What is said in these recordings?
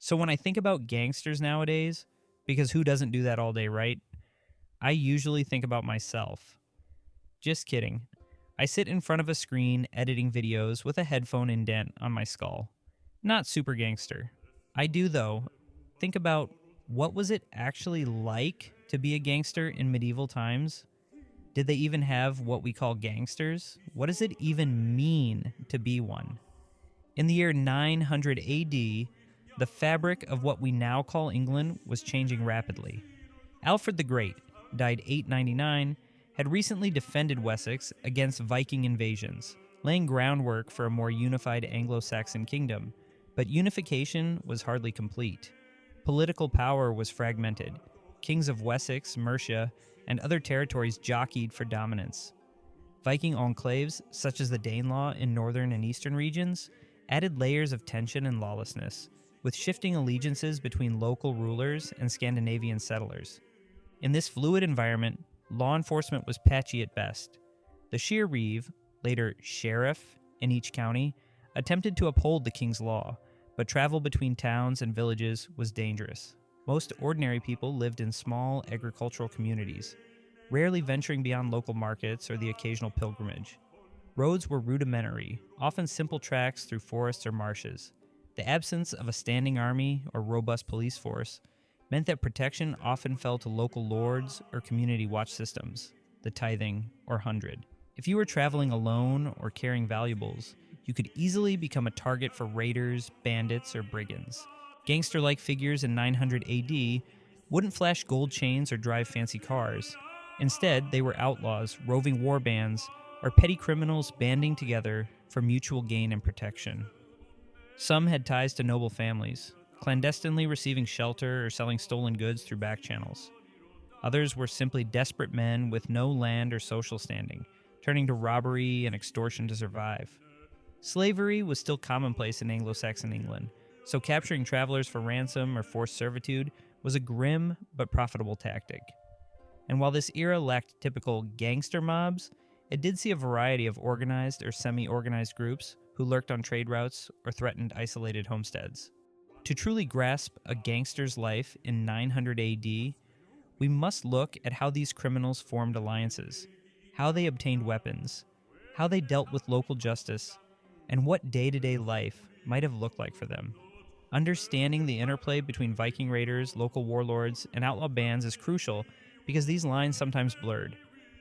So when I think about gangsters nowadays, because who doesn't do that all day, right? I usually think about myself. Just kidding. I sit in front of a screen editing videos with a headphone indent on my skull. Not super gangster. I do, though, think about what was it actually like to be a gangster in medieval times? Did they even have what we call gangsters? What does it even mean to be one? In the year 900 AD, the fabric of what we now call England was changing rapidly. Alfred the Great, died 899, had recently defended Wessex against Viking invasions, laying groundwork for a more unified Anglo-Saxon kingdom. But unification was hardly complete. Political power was fragmented. Kings of Wessex, Mercia, and other territories jockeyed for dominance. Viking enclaves, such as the Danelaw in northern and eastern regions, added layers of tension and lawlessness, with shifting allegiances between local rulers and Scandinavian settlers. In this fluid environment, law enforcement was patchy at best. The Shire Reeve, later sheriff in each county, attempted to uphold the king's law, but travel between towns and villages was dangerous. Most ordinary people lived in small agricultural communities, rarely venturing beyond local markets or the occasional pilgrimage. Roads were rudimentary, often simple tracks through forests or marshes. The absence of a standing army or robust police force meant that protection often fell to local lords or community watch systems, the tithing or hundred. If you were traveling alone or carrying valuables, you could easily become a target for raiders, bandits, or brigands. Gangster-like figures in 900 AD wouldn't flash gold chains or drive fancy cars. Instead, they were outlaws, roving war bands, or petty criminals banding together for mutual gain and protection. Some had ties to noble families, clandestinely receiving shelter or selling stolen goods through back channels. Others were simply desperate men with no land or social standing, turning to robbery and extortion to survive. Slavery was still commonplace in Anglo-Saxon England, so capturing travelers for ransom or forced servitude was a grim but profitable tactic. And while this era lacked typical gangster mobs, it did see a variety of organized or semi-organized groups who lurked on trade routes or threatened isolated homesteads. To truly grasp a gangster's life in 900 AD, we must look at how these criminals formed alliances, how they obtained weapons, how they dealt with local justice, and what day-to-day life might have looked like for them. Understanding the interplay between Viking raiders, local warlords, and outlaw bands is crucial because these lines sometimes blurred,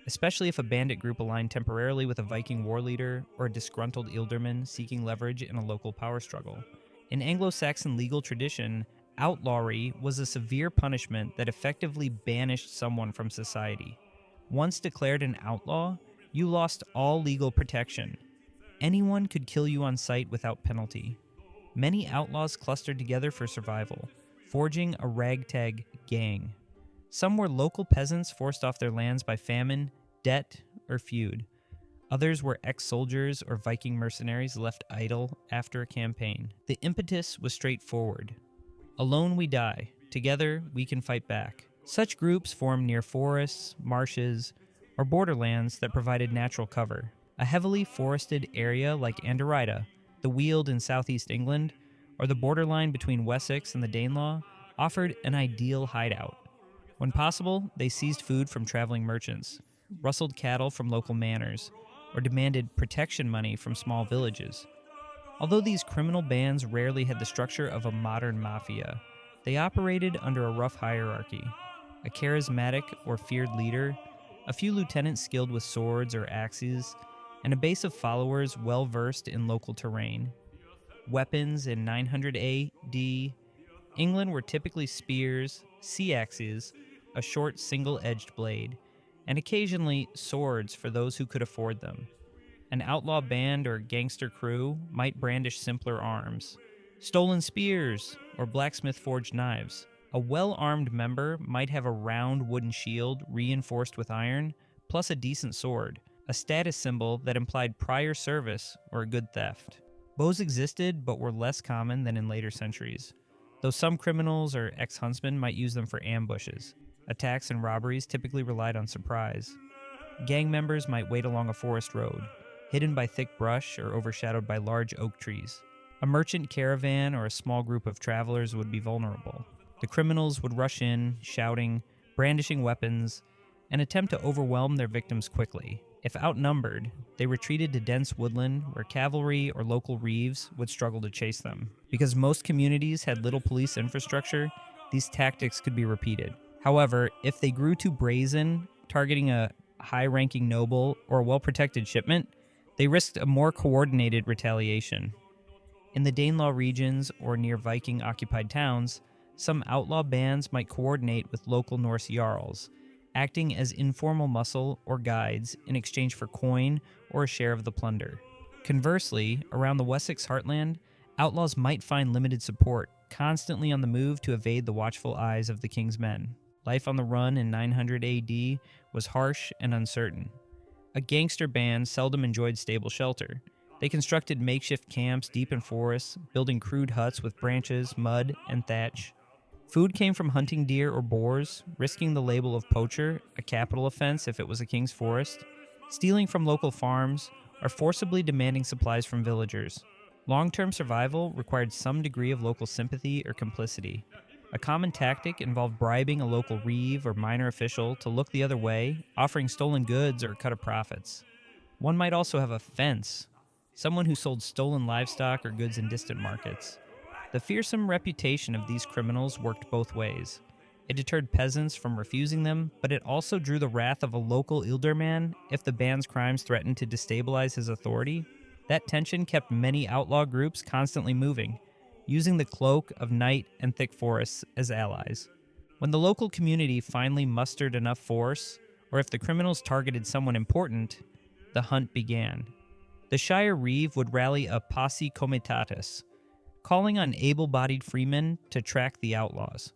especially if a bandit group aligned temporarily with a Viking war leader or a disgruntled ealdorman seeking leverage in a local power struggle. In Anglo-Saxon legal tradition, outlawry was a severe punishment that effectively banished someone from society. Once declared an outlaw, you lost all legal protection. Anyone could kill you on sight without penalty. Many outlaws clustered together for survival, forging a ragtag gang. Some were local peasants forced off their lands by famine, debt, or feud. Others were ex-soldiers or Viking mercenaries left idle after a campaign. The impetus was straightforward. Alone we die, together we can fight back. Such groups formed near forests, marshes, or borderlands that provided natural cover. A heavily forested area like Anderida, the Weald in southeast England, or the borderline between Wessex and the Danelaw offered an ideal hideout. When possible, they seized food from traveling merchants, rustled cattle from local manors, or demanded protection money from small villages. Although these criminal bands rarely had the structure of a modern mafia, they operated under a rough hierarchy, a charismatic or feared leader, a few lieutenants skilled with swords or axes, and a base of followers well versed in local terrain. Weapons in 900 AD England were typically spears, sea axes, a short single-edged blade, and occasionally swords for those who could afford them. An outlaw band or gangster crew might brandish simpler arms, stolen spears or blacksmith-forged knives. A well-armed member might have a round wooden shield reinforced with iron, plus a decent sword, a status symbol that implied prior service or a good theft. Bows existed but were less common than in later centuries, though some criminals or ex-huntsmen might use them for ambushes. Attacks and robberies typically relied on surprise. Gang members might wait along a forest road, hidden by thick brush or overshadowed by large oak trees. A merchant caravan or a small group of travelers would be vulnerable. The criminals would rush in, shouting, brandishing weapons, and attempt to overwhelm their victims quickly. If outnumbered, they retreated to dense woodland where cavalry or local reeves would struggle to chase them. Because most communities had little police infrastructure, these tactics could be repeated. However, if they grew too brazen, targeting a high-ranking noble or a well-protected shipment, they risked a more coordinated retaliation. In the Danelaw regions or near Viking-occupied towns, some outlaw bands might coordinate with local Norse jarls, acting as informal muscle or guides in exchange for coin or a share of the plunder. Conversely, around the Wessex heartland, outlaws might find limited support, constantly on the move to evade the watchful eyes of the king's men. Life on the run in 900 AD was harsh and uncertain. A gangster band seldom enjoyed stable shelter. They constructed makeshift camps deep in forests, building crude huts with branches, mud, and thatch. Food came from hunting deer or boars, risking the label of poacher, a capital offense if it was a king's forest, stealing from local farms, or forcibly demanding supplies from villagers. Long-term survival required some degree of local sympathy or complicity. A common tactic involved bribing a local reeve or minor official to look the other way, offering stolen goods or a cut of profits. One might also have a fence, someone who sold stolen livestock or goods in distant markets. The fearsome reputation of these criminals worked both ways. It deterred peasants from refusing them, but it also drew the wrath of a local ealdorman if the band's crimes threatened to destabilize his authority. That tension kept many outlaw groups constantly moving, using the cloak of night and thick forests as allies. When the local community finally mustered enough force, or if the criminals targeted someone important, the hunt began. The Shire Reeve would rally a posse comitatus, calling on able-bodied freemen to track the outlaws.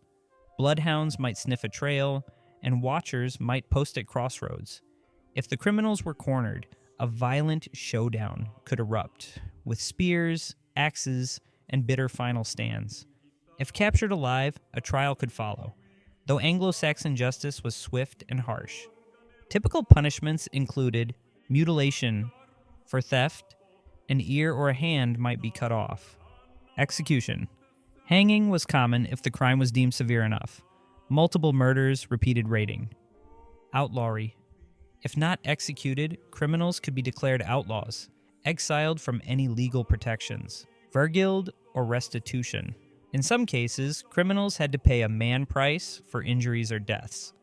Bloodhounds might sniff a trail, and watchers might post at crossroads. If the criminals were cornered, a violent showdown could erupt, with spears, axes, and bitter final stands. If captured alive, a trial could follow, though Anglo-Saxon justice was swift and harsh. Typical punishments included mutilation. For theft, an ear or a hand might be cut off. Execution. Hanging was common if the crime was deemed severe enough. Multiple murders, repeated raiding. Outlawry. If not executed, criminals could be declared outlaws, exiled from any legal protections. Vergild or restitution. In some cases, criminals had to pay a man price for injuries or deaths.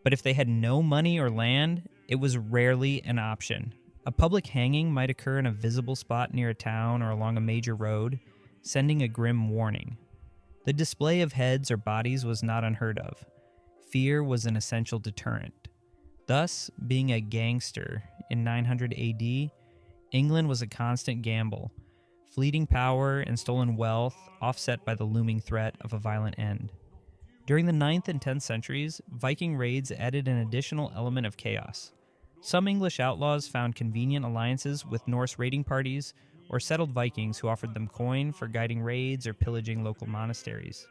But if they had no money or land, it was rarely an option. A public hanging might occur in a visible spot near a town or along a major road, sending a grim warning. The display of heads or bodies was not unheard of. Fear was an essential deterrent. Thus, being a gangster in 900 AD, England was a constant gamble, fleeting power and stolen wealth offset by the looming threat of a violent end. During the 9th and 10th centuries, Viking raids added an additional element of chaos. Some English outlaws found convenient alliances with Norse raiding parties or settled Vikings who offered them coin for guiding raids or pillaging local monasteries.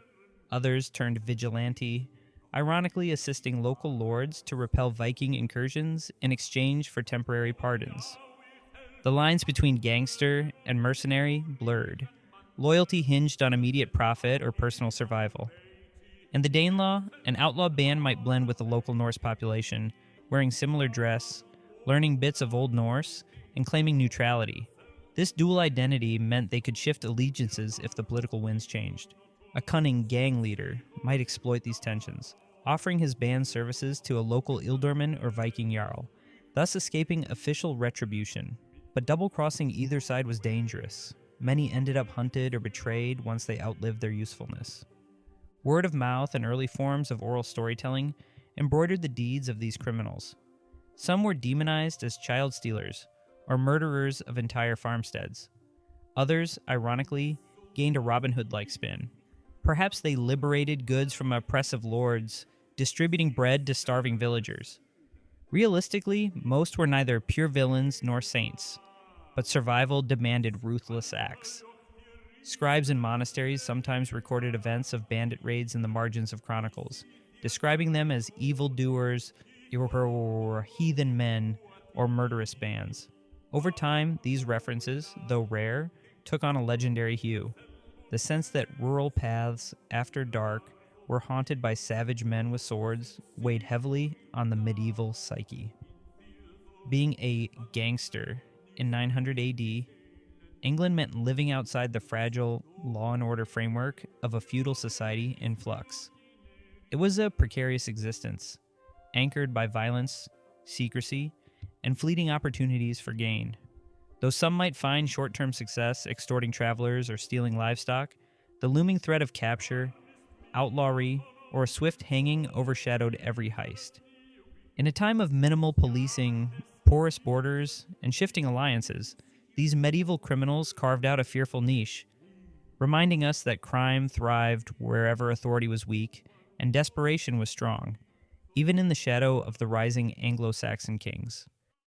Others turned vigilante, ironically assisting local lords to repel Viking incursions in exchange for temporary pardons. The lines between gangster and mercenary blurred. Loyalty hinged on immediate profit or personal survival. In the Danelaw, an outlaw band might blend with the local Norse population, wearing similar dress, learning bits of Old Norse, and claiming neutrality. This dual identity meant they could shift allegiances if the political winds changed. A cunning gang leader might exploit these tensions, offering his band's services to a local ealdorman or Viking jarl, thus escaping official retribution. But double-crossing either side was dangerous. Many ended up hunted or betrayed once they outlived their usefulness. Word of mouth and early forms of oral storytelling embroidered the deeds of these criminals. Some were demonized as child stealers or murderers of entire farmsteads. Others, ironically, gained a Robin Hood-like spin. Perhaps they liberated goods from oppressive lords, distributing bread to starving villagers. Realistically, most were neither pure villains nor saints, but survival demanded ruthless acts. Scribes in monasteries sometimes recorded events of bandit raids in the margins of chronicles, describing them as evildoers, or heathen men, or murderous bands. Over time, these references, though rare, took on a legendary hue. The sense that rural paths, after dark, were haunted by savage men with swords weighed heavily on the medieval psyche. Being a gangster in 900 AD, England meant living outside the fragile law and order framework of a feudal society in flux. It was a precarious existence, anchored by violence, secrecy, and fleeting opportunities for gain. Though some might find short-term success extorting travelers or stealing livestock, the looming threat of capture, outlawry, or a swift hanging overshadowed every heist. In a time of minimal policing, porous borders, and shifting alliances, these medieval criminals carved out a fearful niche, reminding us that crime thrived wherever authority was weak and desperation was strong, even in the shadow of the rising Anglo-Saxon kings.